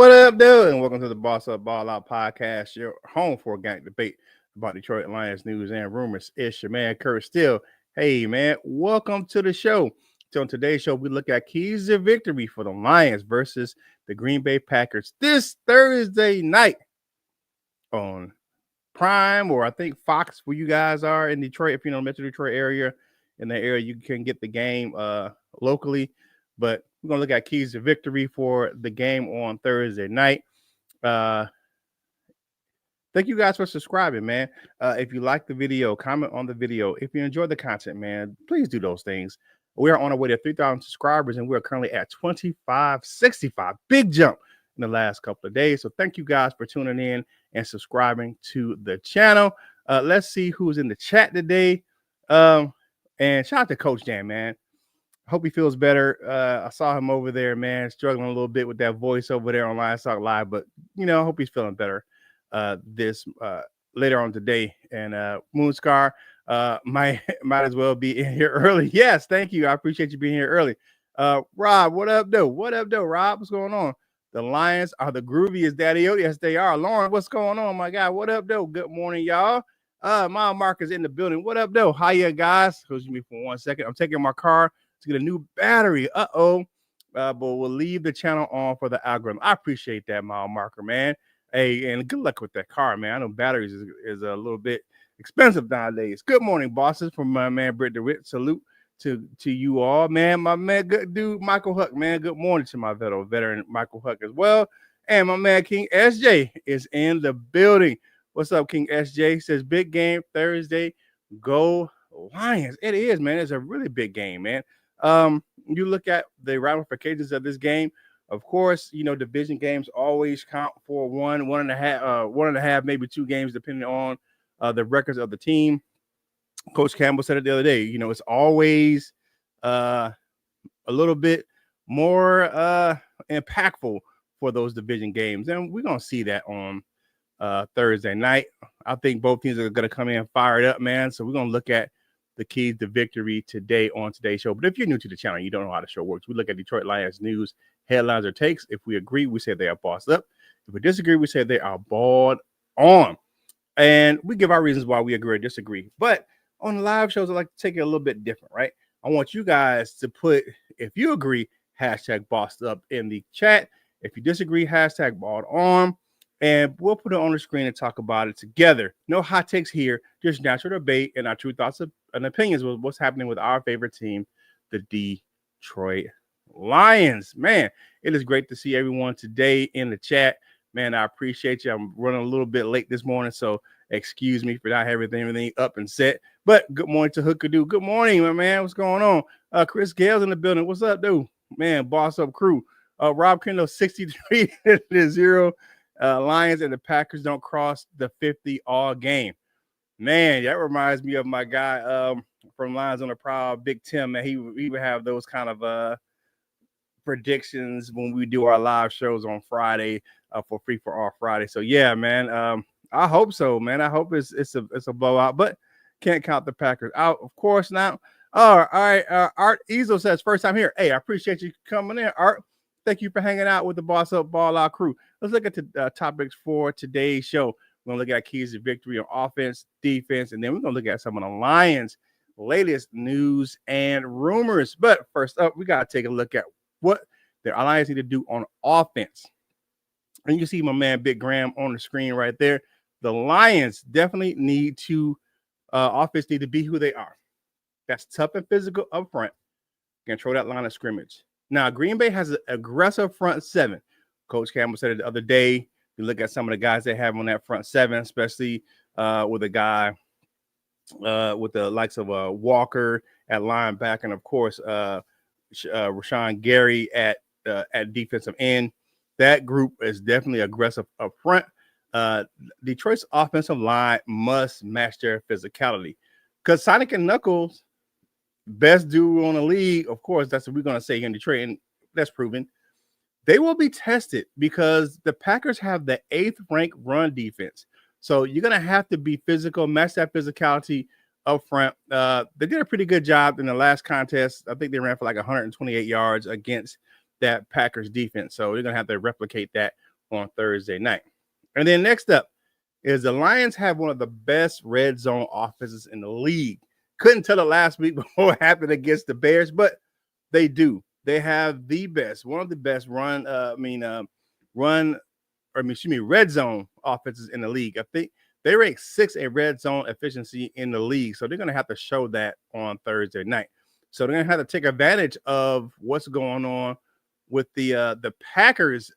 What up, dude? And welcome to the Boss Up Ball Out podcast, your home for organic debate about Detroit Lions news and rumors. It's your man, Curt Still. Hey, man, welcome to the show. So on today's show, we look at keys to victory for the Lions versus the Green Bay Packers this Thursday night on Prime, or I think Fox, where you guys are in Detroit. If you're in the Metro Detroit area, in that area, you can get the game locally. But we're going to look at keys to victory for the game on Thursday night. Thank you guys for subscribing, man. If you like the video, comment on the video. If you enjoy the content, man, please do those things. We are on our way to 3,000 subscribers, and we're currently at 2,565. Big jump in the last couple of days. So thank you guys for tuning in and subscribing to the channel. Let's see who's in the chat today. And shout out to Coach Dan, man. Hope he feels better. I saw him over there, man, struggling a little bit with that voice over there on Livestock Live, but I hope he's feeling better this later on today. And Moonscar might as well be in here early. Yes, thank you. I appreciate you being here early. Rob, what up, though? What up, though, Rob? What's going on? The Lions are the grooviest, Daddy-O. Yes, they are. Lauren, what's going on, my guy? What up, though? Good morning, y'all. Mile Marker's in the building. What up, though? Hiya, guys. Excuse me for 1 second. I'm taking my car to get a new battery. But we'll leave the channel on for the algorithm. I appreciate that, Mile Marker, man. Hey, and good luck with that car, man. I know batteries is a little bit expensive nowadays. Good morning, bosses, from my man Britt DeWitt. Salute to you all, man. My man, good dude, Michael Huck, man. Good morning to my veteran Michael Huck as well. And my man King SJ is in the building. What's up, King SJ? Says big game Thursday. Go Lions. It is, man. It's a really big game, man. You look at the ramifications of this game. Of course, division games always count for one and a half, maybe two games, depending on the records of the team. Coach Campbell said it the other day. It's always a little bit more impactful for those division games, and we're gonna see that on Thursday night. I think both teams are gonna come in fired up, man. So we're gonna look at the keys to victory today on today's show. But if you're new to the channel, you don't know how the show works. We look at Detroit Lions news, headlines, or takes. If we agree, we say they are bossed up. If we disagree, we say they are balled on. And we give our reasons why we agree or disagree. But on the live shows, I like to take it a little bit different, right? I want you guys to put, if you agree, hashtag bossed up in the chat. If you disagree, hashtag balled on. And we'll put it on the screen and talk about it together. No hot takes here, just natural debate and our true thoughts and opinions with what's happening with our favorite team, the Detroit Lions. Man, it is great to see everyone today in the chat. Man, I appreciate you. I'm running a little bit late this morning, so excuse me for not having everything up and set. But good morning to Hookadoo. Good morning, my man. What's going on? Chris Gale's in the building. What's up, dude? Man, boss up crew. Rob Kendall, 63-0. Lions and the Packers don't cross the 50 all game. Man, that reminds me of my guy from Lions on the Prowl, Big Tim. Man, he would have those kind of predictions when we do our live shows on Friday for Free for All Friday. So yeah, man, I hope so, man. I hope it's a blowout, but can't count the Packers out, of course. Now, all right. Art Easel says first time here. Hey, I appreciate you coming in, Art. Thank you for hanging out with the Boss Up Ball Out crew. Let's look at the topics for today's show. We're going to look at keys to victory on offense, defense, and then we're going to look at some of the Lions' latest news and rumors. But first up, we got to take a look at what the Lions need to do on offense. And you see my man Big Graham on the screen right there. The Lions definitely need to, offense need to be who they are. That's tough and physical up front. Control that line of scrimmage. Now, Green Bay has an aggressive front seven. Coach Campbell said it the other day. You look at some of the guys they have on that front seven, especially with a guy with the likes of Walker at linebacker, and of course Rashawn Gary at defensive end. That group is definitely aggressive up front. Detroit's offensive line must match their physicality, because Sonic and Knuckles, best duo on the league, of course, that's what we're going to say here in Detroit, and that's proven. They will be tested because the Packers have the 8th ranked run defense. So you're going to have to be physical, match that physicality up front. They did a pretty good job in the last contest. I think they ran for like 128 yards against that Packers defense. So you're going to have to replicate that on Thursday night. And then next up is the Lions have one of the best red zone offenses in the league. Couldn't tell it last week before it happened against the Bears, but they do. They have the best, one of the best red zone offenses in the league. I think they rank 6th in red zone efficiency in the league. So they're going to have to show that on Thursday night. So they're going to have to take advantage of what's going on with the Packers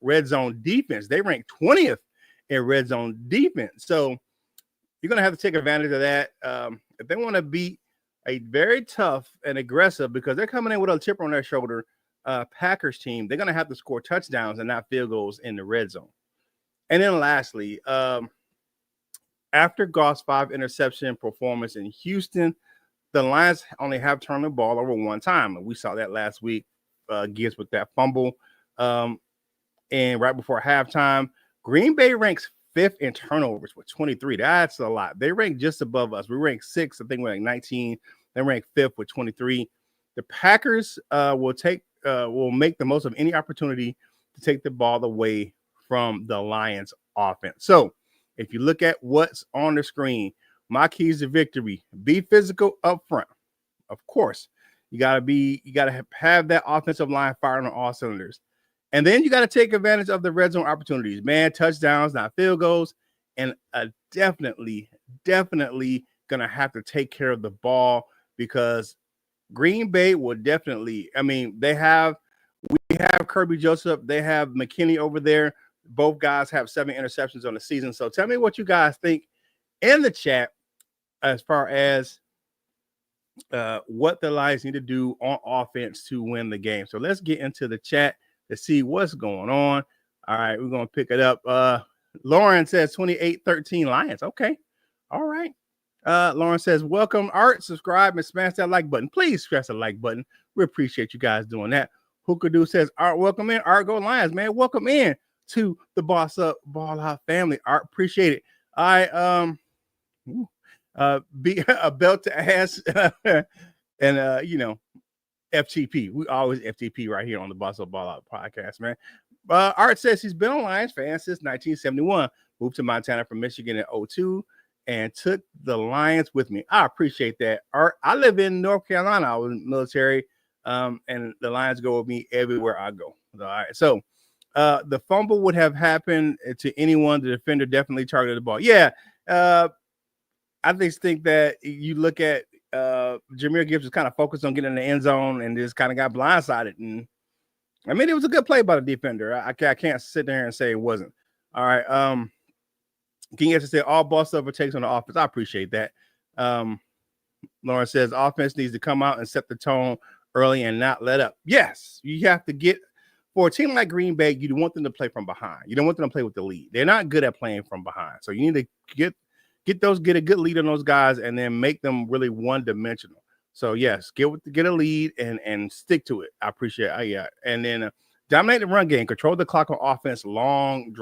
red zone defense. They rank 20th in red zone defense. So you're going to have to take advantage of that. If they want to beat a very tough and aggressive, because they're coming in with a chip on their shoulder, Packers team, they're going to have to score touchdowns and not field goals in the red zone. And then lastly, after Goff's 5 interception performance in Houston, the Lions only have turned the ball over one time. And we saw that last week, Gibbs with that fumble. And right before halftime, Green Bay ranks 5th in turnovers with 23. That's a lot. They rank just above us. We rank 6th. I think we're like 19. They rank 5th with 23. The Packers will make the most of any opportunity to take the ball away from the Lions offense. So if you look at what's on the screen, my keys to victory: be physical up front. Of course, you got to have that offensive line firing on all cylinders. And then you got to take advantage of the red zone opportunities, man. Touchdowns, not field goals. And definitely going to have to take care of the ball, because Green Bay will definitely, we have Kirby Joseph. They have McKinney over there. Both guys have 7 interceptions on the season. So tell me what you guys think in the chat as far as what the Lions need to do on offense to win the game. So let's get into the chat to see what's going on. All right, we're going to pick it up. Lauren says 28-13 Lions. Okay. All right. Lauren says, welcome, Art. Subscribe and smash that like button. Please press the like button. We appreciate you guys doing that. Hookadoo says, Art, welcome in. Art, go Lions, man. Welcome in to the Boss Up Ball Out family. Art, appreciate it. All right. Be a belt to ass and FTP. We always FTP right here on the Boss Up Ball Out podcast, man. Art says he's been a Lions fan since 1971. Moved to Montana from Michigan in 2002 and took the Lions with me. I appreciate that, Art. I live in North Carolina. I was military, and the Lions go with me everywhere I go. All right. So the fumble would have happened to anyone. The defender definitely targeted the ball. Yeah. I just think that you look at Jahmyr Gibbs was kind of focused on getting in the end zone and just kind of got blindsided. And it was a good play by the defender. I can't sit there and say it wasn't. All right. King has to say all ball stuff it takes on the offense. I appreciate that. Lauren says offense needs to come out and set the tone early and not let up. Yes, you have to get for a team like Green Bay. You want them to play from behind. You don't want them to play with the lead. They're not good at playing from behind. So you need to get a good lead on those guys and then make them really one-dimensional. So yes, get a lead and stick to it. I appreciate it. Yeah. And then dominate the run game, control the clock on offense, long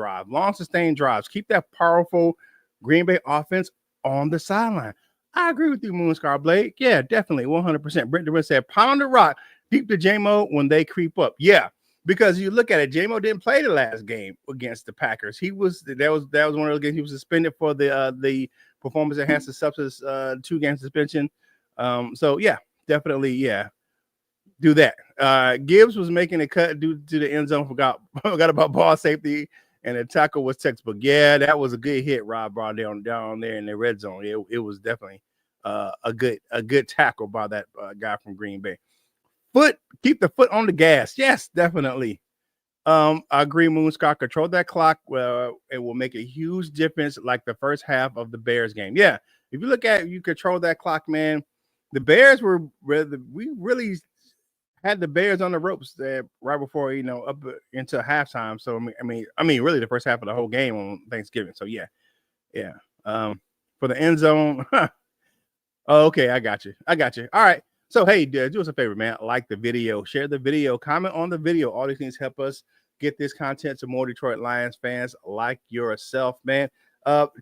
sustained drives. Keep that powerful Green Bay offense on the sideline. I agree with you, Moonscar Blade. Yeah, definitely, 100%. Brent Durant said, pound the rock deep to J-Mo when they creep up. Yeah, because you look at it, J-Mo didn't play the last game against the Packers. That was one of those games he was suspended for the performance enhancing substance 2-game suspension. So yeah, definitely, yeah, do that. Gibbs was making a cut due to the end zone. Forgot about ball safety, and the tackle was textbook. Yeah, that was a good hit. Rob brought down there in the red zone. It was definitely a good tackle by that guy from Green Bay. Keep the foot on the gas. Yes, definitely. I agree, Moonscar. Control that clock. It will make a huge difference, like the first half of the Bears game. Yeah, if you look at you control that clock, man. The Bears we really had the Bears on the ropes there right before up into halftime. So I mean, really the first half of the whole game on Thanksgiving. So yeah. For the end zone. Oh, okay, I got you. All right. So hey, do us a favor, man. Like the video, share the video, comment on the video. All these things help us get this content to more Detroit Lions fans like yourself, man.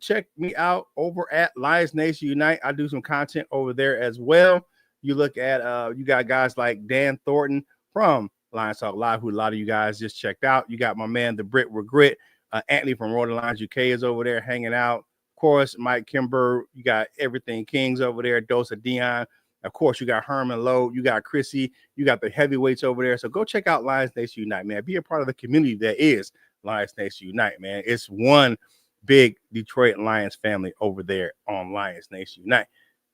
Check me out over at Lions Nation Unite. I do some content over there as well. You look at you got guys like Dan Thornton from Lions Talk Live, who a lot of you guys just checked out. You got my man, the Brit Regret. Anthony from Rolling Lines UK is over there hanging out. Of course, Mike Kimber. You got Everything Kings over there. Dosa Dion. Of course, you got Herman Lowe. You got Chrissy. You got the heavyweights over there. So go check out Lions Nation Unite, man. Be a part of the community that is Lions Nation Unite, man. It's one big Detroit Lions family over there on Lions Nation Unite.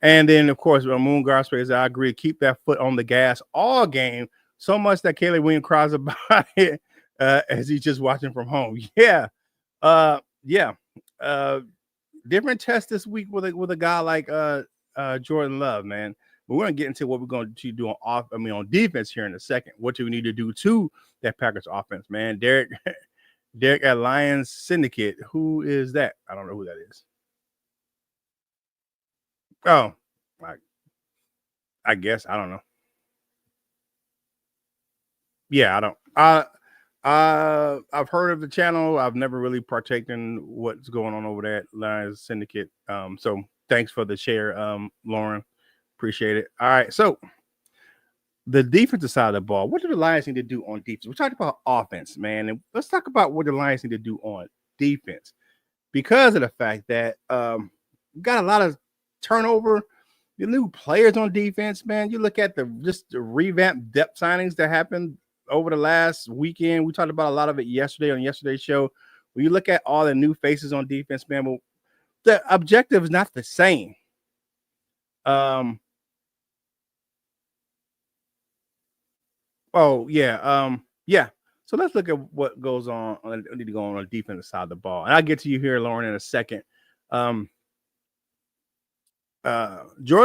And then, of course, Moon Guard Space, I agree. Keep that foot on the gas all game. So much that Caleb Williams cries about it as he's just watching from home. Yeah. Different test this week with a guy like Jordan Love, man. But we're gonna get into what we're going to do on defense here in a second. What do we need to do to that Packers offense, man? Derek at Lions Syndicate. Who is that? I don't know who that is. Oh, I guess I don't know. Yeah, I don't. I've heard of the channel. I've never really partaken in what's going on over there at Lions Syndicate. So thanks for the share, Lauren. Appreciate it. All right, so the defensive side of the ball. What do the Lions need to do on defense? We talked about offense, man, and let's talk about what the Lions need to do on defense because of the fact that we got a lot of turnover. The new players on defense, man. You look at the revamped depth signings that happened over the last weekend. We talked about a lot of it yesterday on yesterday's show. When you look at all the new faces on defense, man, well, the objective is not the same. So let's look at what goes on. I need to go on the defensive side of the ball, and I'll get to you here, Lauren, in a second. Jordan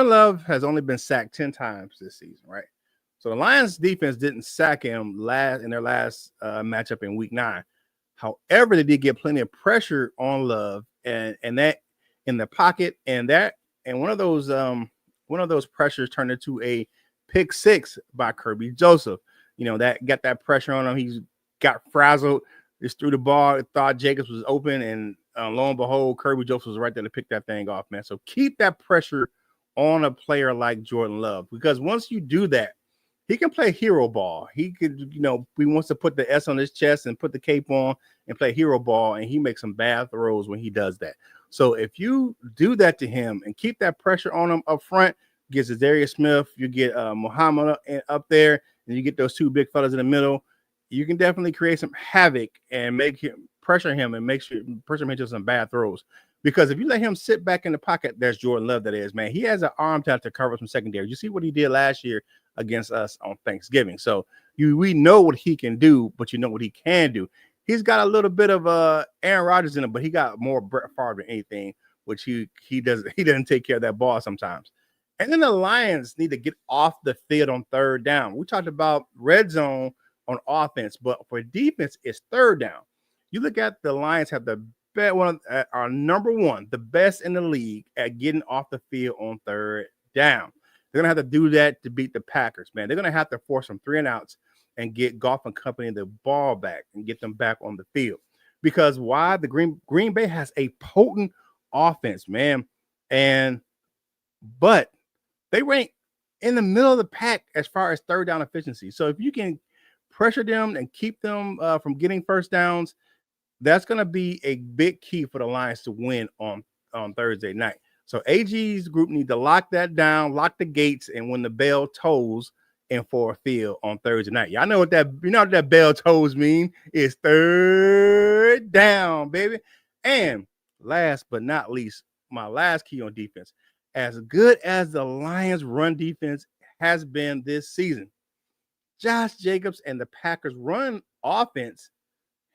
Love has only been sacked 10 times this season, right? So the Lions defense didn't sack him in their last matchup in week 9. However, they did get plenty of pressure on Love and that in the pocket, and one of those pressures turned into a pick 6 by Kirby Joseph. That got that pressure on him. He got frazzled, just threw the ball, thought Jacobs was open, and lo and behold, Kirby Joseph was right there to pick that thing off, man. So keep that pressure on a player like Jordan Love, because once you do that, he can play hero ball. He could, he wants to put the S on his chest and put the cape on and play hero ball, and he makes some bad throws when he does that. So if you do that to him and keep that pressure on him up front, gets Darius Smith, you get Muhammad up there, and you get those two big fellas in the middle, you can definitely create some havoc and pressure him and make him into some bad throws. Because if you let him sit back in the pocket, there's Jordan Love that is, man. He has an arm talent to cover some secondary. You see what he did last year against us on Thanksgiving. So we know what he can do, but you know what he can do. He's got a little bit of Aaron Rodgers in him, but he got more Brett Favre than anything, which he doesn't take care of that ball sometimes. And then the Lions need to get off the field on third down. We talked about red zone on offense, but for defense, it's third down. You look at the Lions have the best one, are number one, the best in the league at getting off the field on third down. They're gonna have to do that to beat the Packers, man. They're gonna have to force some 3-and-outs and get Goff and company the ball back and get them back on the field. Because why? The Green Bay has a potent offense, man, but they rank in the middle of the pack as far as third down efficiency. So if you can pressure them and keep them from getting first downs, that's going to be a big key for the Lions to win on Thursday night. So AG's group need to lock that down, lock the gates, and when the bell tolls in Ford Field on Thursday night. Y'all know what that bell tolls mean? It's third down, baby. And last but not least, my last key on defense. As good as the Lions' run defense has been this season, Josh Jacobs and the Packers' run offense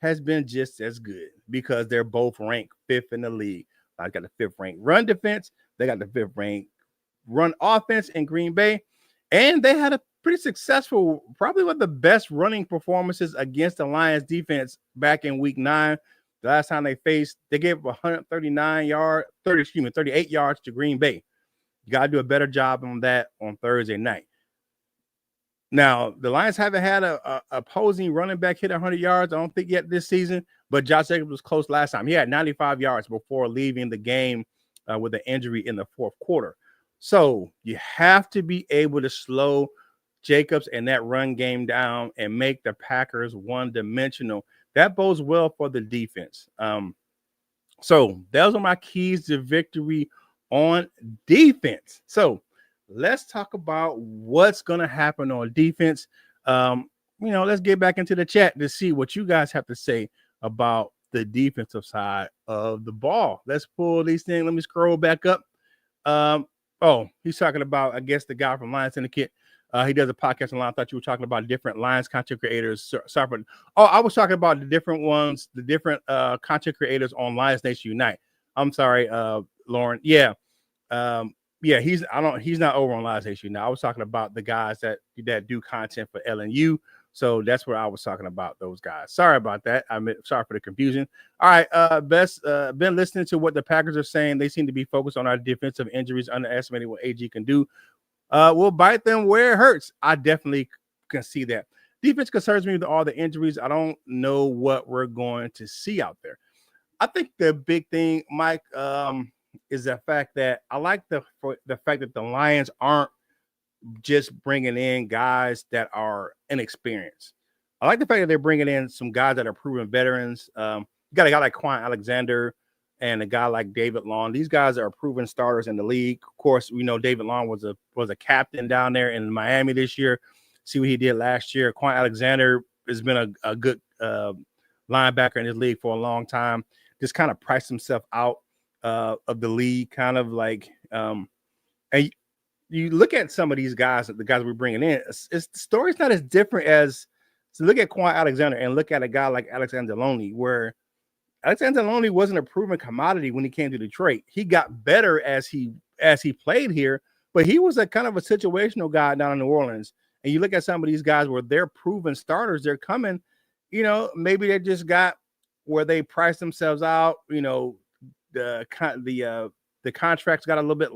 has been just as good because they're both ranked 5th in the league. I got the 5th ranked run defense. They got the 5th ranked run offense in Green Bay. And they had a pretty successful, probably one of the best running performances against the Lions defense back in week 9. The last time they gave up 38 yards to Green Bay. You got to do a better job on that on Thursday night. Now, the Lions haven't had a opposing running back hit 100 yards, I don't think, yet this season, but Josh Jacobs was close last time. He had 95 yards before leaving the game with an injury in the fourth quarter. So you have to be able to slow Jacobs and that run game down and make the Packers one-dimensional. That bodes well for the defense. So those are my keys to victory on defense. So let's talk about what's going to happen on defense. Let's get back into the chat to see what you guys have to say about the defensive side of the ball. Let's pull these things. Let me scroll back up. He's talking about, I guess, the guy from Lions Syndicate. He does a podcast online. I thought you were talking about different Lions content creators. Sorry, I was talking about the different ones, the different content creators on Lions Nation Unite. I'm sorry, Lauren. Yeah. He's not over on Lions Nation Unite. I was talking about the guys that do content for LNU. So that's what I was talking about, those guys. Sorry about that. Sorry for the confusion. All right, been listening to what the Packers are saying. They seem to be focused on our defensive injuries, underestimating what AG can do. We'll bite them where it hurts. I definitely can see that. Defense concerns me with all the injuries. I don't know what we're going to see out there. I think the big thing, Mike, is the fact that I like the fact that the Lions aren't just bringing in guys that are inexperienced. I like the fact that they're bringing in some guys that are proven veterans. You got a guy like Quan Alexander and a guy like David Long. These guys are proven starters in the league. Of course, we know David Long was a captain down there in Miami this year. See what he did last year. Quan Alexander has been a good linebacker in this league for a long time. Just kind of priced himself out of the league, kind of like and you look at some of these guys, the guys we're bringing in, the story's not as different as, so look at Quan Alexander and look at a guy like Alexander Loney, where Alexander Loney wasn't a proven commodity when he came to Detroit. He got better as he played here, but he was a kind of a situational guy down in New Orleans. And you look at some of these guys where they're proven starters, they're coming, maybe they just got where they priced themselves out, the contracts got a little bit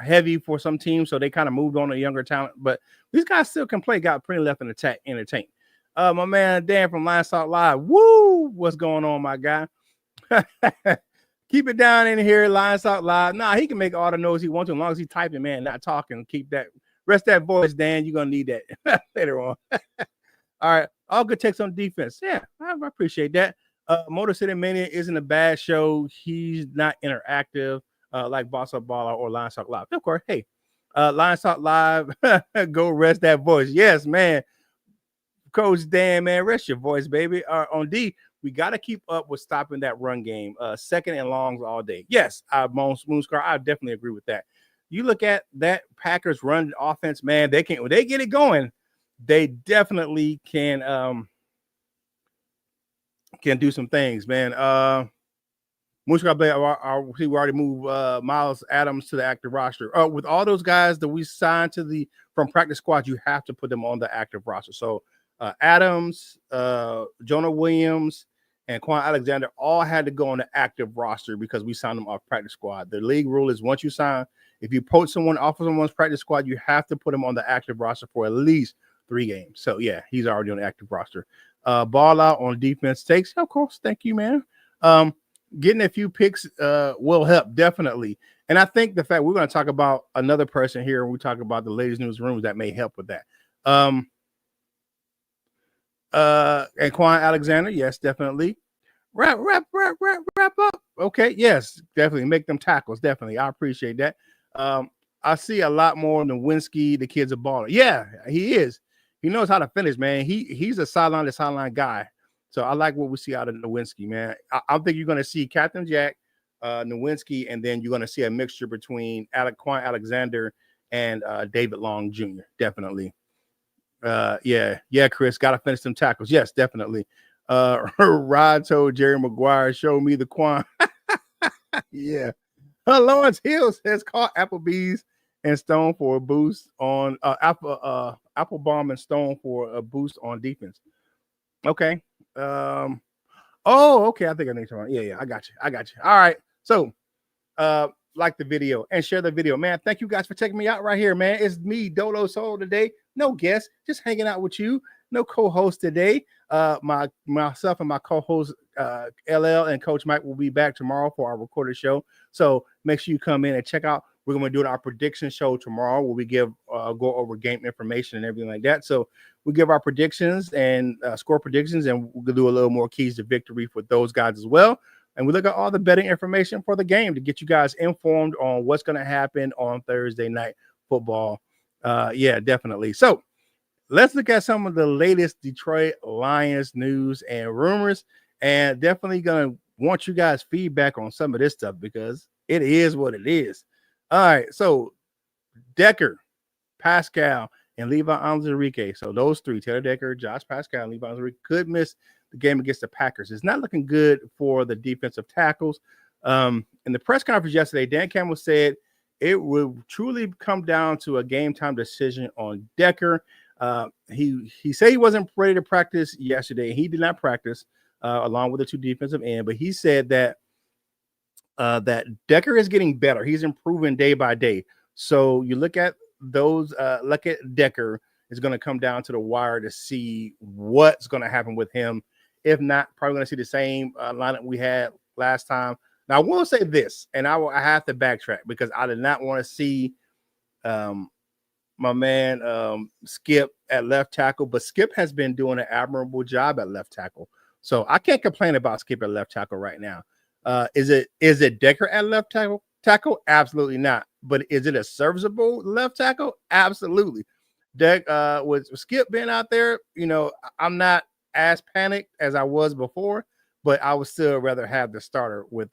heavy for some teams, so they kind of moved on to younger talent. But these guys still can play. Got plenty left in the tank. My man Dan from Lions Talk Live. Woo! What's going on, my guy? Keep it down in here, Lions Talk Live. Nah, he can make all the noise he wants to, as long as he's typing, man, not talking. Keep that. Rest that voice, Dan. You're gonna need that later on. All right, all good takes on defense. Yeah, I appreciate that. Motor City Mania isn't a bad show. He's not interactive. Like Boss Up Baller or Lions Talk Live. Of course, hey, Lions Talk Live, go rest that voice. Yes, man. Coach Dan, man, rest your voice, baby. On D, we got to keep up with stopping that run game. Second and longs all day. Yes, Moonscar, I definitely agree with that. You look at that Packers run offense, man, when they get it going, they definitely can do some things, man. We already moved Miles Adams to the active roster. With all those guys that we signed from practice squad, you have to put them on the active roster. So Adams, Jonah Williams, and Quan Alexander all had to go on the active roster because we signed them off practice squad. The league rule is once you sign, if you poach someone off of someone's practice squad, you have to put them on the active roster for at least 3 games. So yeah, he's already on the active roster. Ball out on defense takes, of course. Thank you, man. Getting a few picks will help, definitely. And I think the fact we're going to talk about another person here, and we talk about the latest newsrooms that may help with that. And Quan Alexander, yes, definitely. Wrap up. Okay, yes, definitely. Make them tackles, definitely. I appreciate that. I see a lot more than Nowinski. The kid's a baller. Yeah, he is. He knows how to finish, man. He's a sideline to sideline guy. So I like what we see out of Nowinski, man. I think you're going to see Captain Jack, Nowinski, and then you're going to see a mixture between Quan Alexander and David Long Jr. Definitely. Yeah, Chris, got to finish some tackles. Yes, definitely. Rod told Jerry Maguire, show me the Quan. Yeah. Lawrence Hill says call Applebee's and Stone for a boost on Applebaum and Stone for a boost on defense. Okay. Okay. I think I need to. Yeah. I got you. All right. So, like the video and share the video, man. Thank you guys for checking me out right here, man. It's me, Dolo Soul, today. No guest, just hanging out with you. No co-host today. Myself and my co-host LL and Coach Mike will be back tomorrow for our recorded show. So make sure you come in and check out We're going to be doing our prediction show tomorrow where we give go over game information and everything like that. So we give our predictions and score predictions, and we'll do a little more keys to victory for those guys as well. And we look at all the betting information for the game to get you guys informed on what's going to happen on Thursday night football. Yeah, definitely. So let's look at some of the latest Detroit Lions news and rumors, and definitely going to want you guys feedback on some of this stuff because it is what it is. All right. So Decker, Pascal, and Levi Onwuzurike. So those three, Taylor Decker, Josh Pascal, and Levi Onwuzurike, could miss the game against the Packers. It's not looking good for the defensive tackles. In the press conference yesterday, Dan Campbell said it will truly come down to a game time decision on Decker. He said he wasn't ready to practice yesterday. He did not practice along with the two defensive end, but he said that that Decker is getting better. He's improving day by day. So you look at those, look at Decker. It's going to come down to the wire to see what's going to happen with him. If not, probably going to see the same lineup we had last time. Now, I will say this, and I have to backtrack because I did not want to see my man Skip at left tackle, but Skip has been doing an admirable job at left tackle. So I can't complain about Skip at left tackle right now. Is it Decker at left tackle? Absolutely not. But is it a serviceable left tackle? Absolutely. With Skip being out there, I'm not as panicked as I was before, but I would still rather have the starter with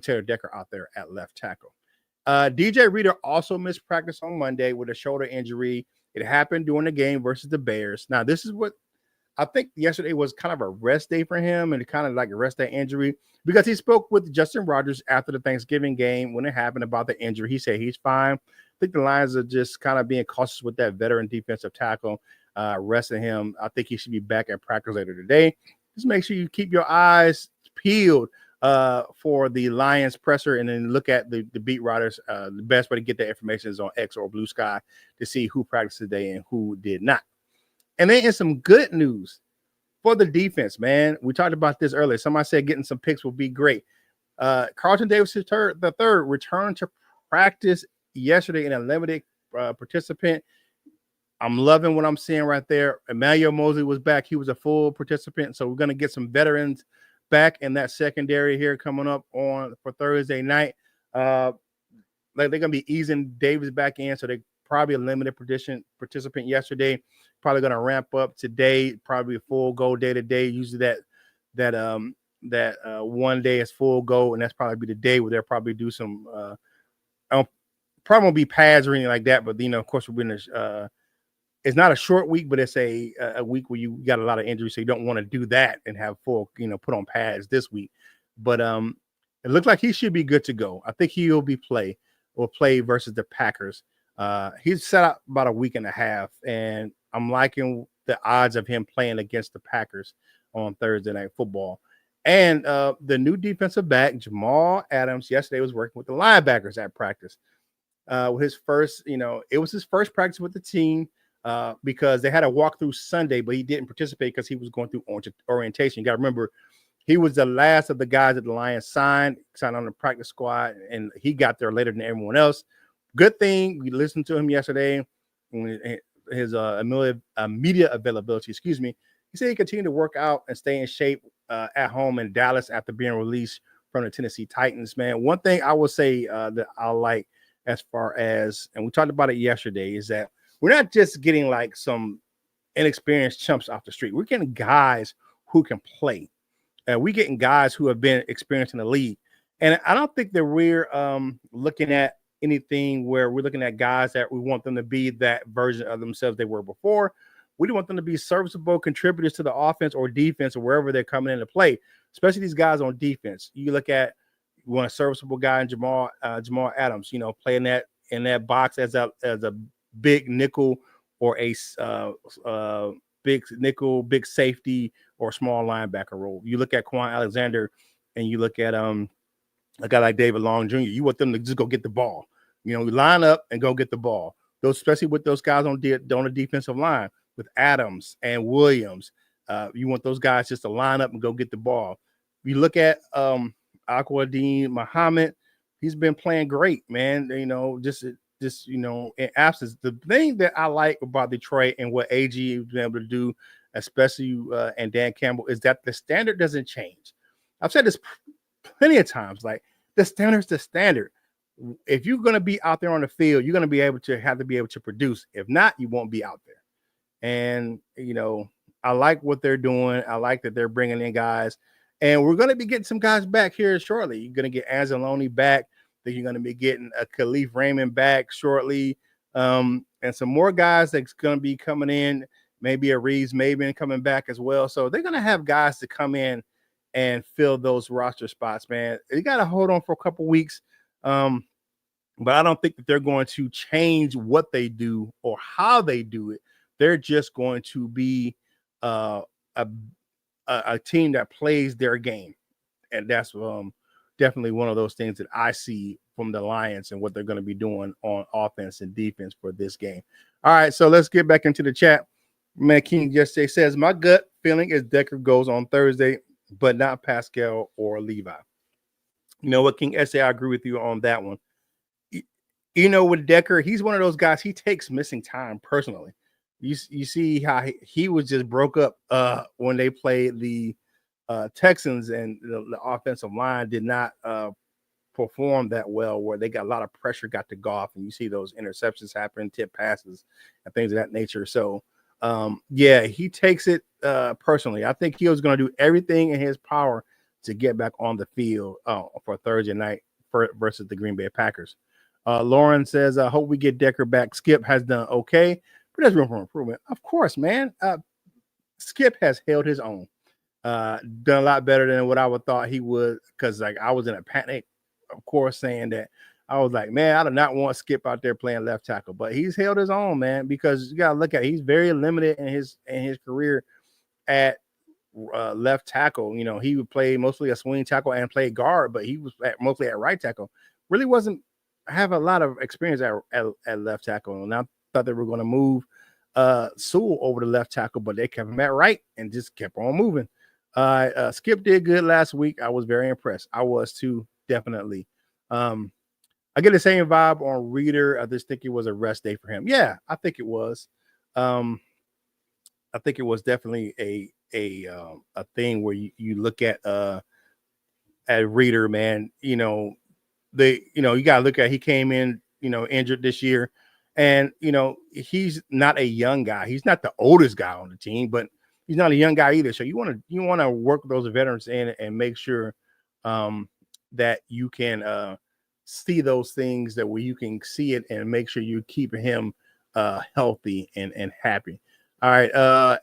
Taylor Decker out there at left tackle. DJ Reader also missed practice on Monday with a shoulder injury. It happened during the game versus the Bears. Now, this is what I think yesterday was kind of a rest day for him and kind of like a rest day injury because he spoke with Justin Rogers after the Thanksgiving game when it happened about the injury. He said he's fine. I think the Lions are just kind of being cautious with that veteran defensive tackle, resting him. I think he should be back at practice later today. Just make sure you keep your eyes peeled for the Lions presser and then look at the beat writers. The best way to get that information is on X or Blue Sky to see who practiced today and who did not. And then in some good news for the defense, man. We talked about this earlier. Somebody said getting some picks will be great. Carlton Davis the third returned to practice yesterday in a limited participant. I'm loving what I'm seeing right there. Emmanuel Mosley was back. He was a full participant. So we're going to get some veterans back in that secondary here coming up for Thursday night. They're going to be easing Davis back in. So they probably a limited participant yesterday. Probably going to ramp up today. Probably a full go day to day. Usually that 1 day is full go, and that's probably be the day where they'll probably do some. Probably won't be pads or anything like that, but of course we're in it's not a short week, but it's a week where you got a lot of injuries, so you don't want to do that and have full put on pads this week. But it looks like he should be good to go. I think he'll play versus the Packers. He's set out about a week and a half, and I'm liking the odds of him playing against the Packers on Thursday Night Football. And the new defensive back, Jamal Adams, yesterday was working with the linebackers at practice. His first, it was his first practice with the team because they had a walkthrough Sunday, but he didn't participate because he was going through orientation. You got to remember, he was the last of the guys that the Lions signed on the practice squad, and he got there later than everyone else. Good thing we listened to him yesterday when his media availability, he said he continued to work out and stay in shape at home in Dallas after being released from the Tennessee Titans, man. One thing I will say that I like as far as, and we talked about it yesterday, is that we're not just getting like some inexperienced chumps off the street. We're getting guys who can play. We're getting guys who have been experienced in the league. And I don't think that we're looking at anything where we're looking at guys that we want them to be that version of themselves they were before. We don't want them to be serviceable contributors to the offense or defense or wherever they're coming in to play, especially these guys on defense. You look at, you want a serviceable guy in Jamal Adams, playing that in that box as a big nickel or a big nickel, big safety or small linebacker role. You look at Quan Alexander and you look at a guy like David Long Jr. You want them to just go get the ball. Line up and go get the ball. Those, especially with those guys on the defensive line with Adams and Williams. You want those guys just to line up and go get the ball. You look at Aquadine Muhammad. he's been playing great, man. Just in absence. The thing that I like about Detroit and what AG has been able to do, especially and Dan Campbell, is that the standard doesn't change. I've said this plenty of times. Like, the standard's the standard. If you're going to be out there on the field, you're going to have to be able to produce. If not, you won't be out there. And I like what they're doing. I like that they're bringing in guys, and we're going to be getting some guys back here shortly. You're going to get Anzalone back. Then you're going to be getting a Khalif Raymond back shortly, and some more guys that's going to be coming in. Maybe a Reeves Maben coming back as well. So they're going to have guys to come in and fill those roster spots, man. You got to hold on for a couple weeks, but I don't think that they're going to change what they do or how they do it. They're just going to be a team that plays their game, and that's definitely one of those things that I see from the Lions and what they're going to be doing on offense and defense for this game. All right, so let's get back into the chat. Man, King just says, my gut feeling is Decker goes on Thursday, but not Pascal or Levi. You know what, King SA, I agree with you on that one. With Decker, he's one of those guys, he takes missing time personally. You see how he was just broke up when they played the Texans, and the offensive line did not perform that well, where they got a lot of pressure got to Goff, and you see those interceptions happen, tip passes, and things of that nature. So, he takes it personally. I think he was going to do everything in his power to get back on the field for Thursday night versus the Green Bay Packers. Lauren says, I hope we get Decker back. Skip has done okay, but there's room for improvement. Of course, man. Skip has held his own. Done a lot better than what I would thought he would, because I was in a panic, of course, saying that I was like, man, I do not want Skip out there playing left tackle, but he's held his own, man, because you gotta look at it. He's very limited in his career at left tackle. He would play mostly a swing tackle and play guard, but he was mostly at right tackle. Really wasn't have a lot of experience at left tackle, and I thought they were going to move Sewell over to left tackle, but they kept him at right and just kept on moving. Skip did good last week. I was very impressed. I was too, definitely. I get the same vibe on Reader. I just think it was a rest day for him. Yeah, I think it was. I think it was definitely a thing where you look at Reader, man. You gotta look at, he came in, injured this year, and he's not a young guy. He's not the oldest guy on the team, but he's not a young guy either. So you want to work those veterans in and make sure that you can see those things, that where you can see it and make sure you keep him healthy and happy. All right.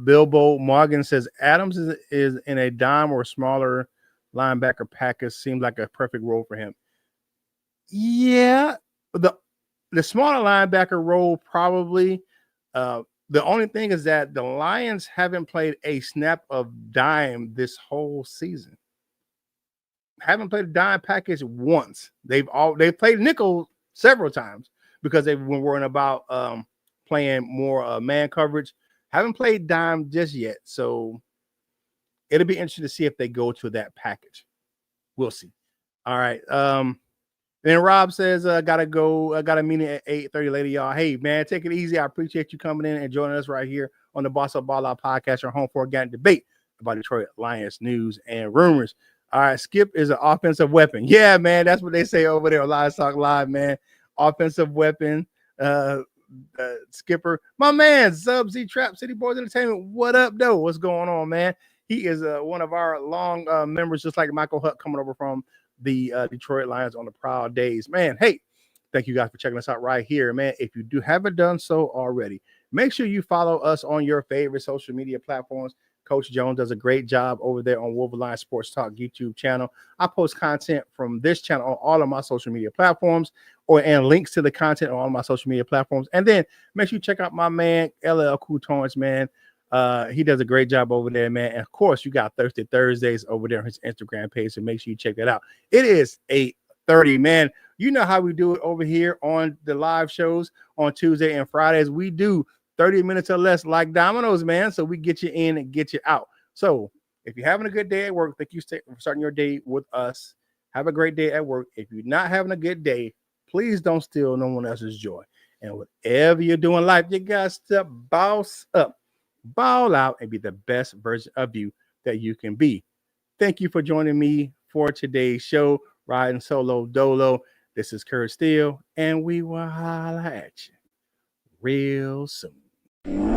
Bilbo Morgan says Adams is in a dime or smaller linebacker package. Seems like a perfect role for him. Yeah, the smaller linebacker role probably. The only thing is that the Lions haven't played a snap of dime this whole season. Haven't played a dime package once. They've played nickel several times because they've been worrying about playing more man coverage. Haven't played dime just yet, so it'll be interesting to see if they go to that package. We'll see. All right. Then Rob says, gotta go. I got a meeting at 8:30 later, y'all. Hey, man, take it easy. I appreciate you coming in and joining us right here on the Boss Up Ball Out podcast, your home for organic debate about Detroit Lions news and rumors. All right, Skip is an offensive weapon. Yeah, man, that's what they say over there on Lions Talk Live, man. Offensive weapon. Skipper, my man, Sub Z Trap City Boys Entertainment. What up, though? What's going on, man? He is one of our long members, just like Michael Huck, coming over from the Detroit Lions on the proud days. Man, hey, thank you guys for checking us out right here, man. If you haven't done so already, make sure you follow us on your favorite social media platforms. Coach Jones does a great job over there on Wolverine Sports Talk YouTube channel. I post content from this channel on all of my social media platforms, and links to the content on all of my social media platforms. And then make sure you check out my man LL Cool Torrance, man. He does a great job over there, man. And of course, you got Thirsty Thursdays over there on his Instagram page, so make sure you check that out. It is 8:30, man. You know how we do it over here on the live shows on Tuesday and Fridays. We do 30 minutes or less like dominoes, man. So we get you in and get you out. So if you're having a good day at work, thank you for starting your day with us. Have a great day at work. If you're not having a good day, please don't steal no one else's joy. And whatever you're doing in life, you got to boss up, ball out, and be the best version of you that you can be. Thank you for joining me for today's show, Riding Solo Dolo. This is Curt Steele, and we will holla at you real soon.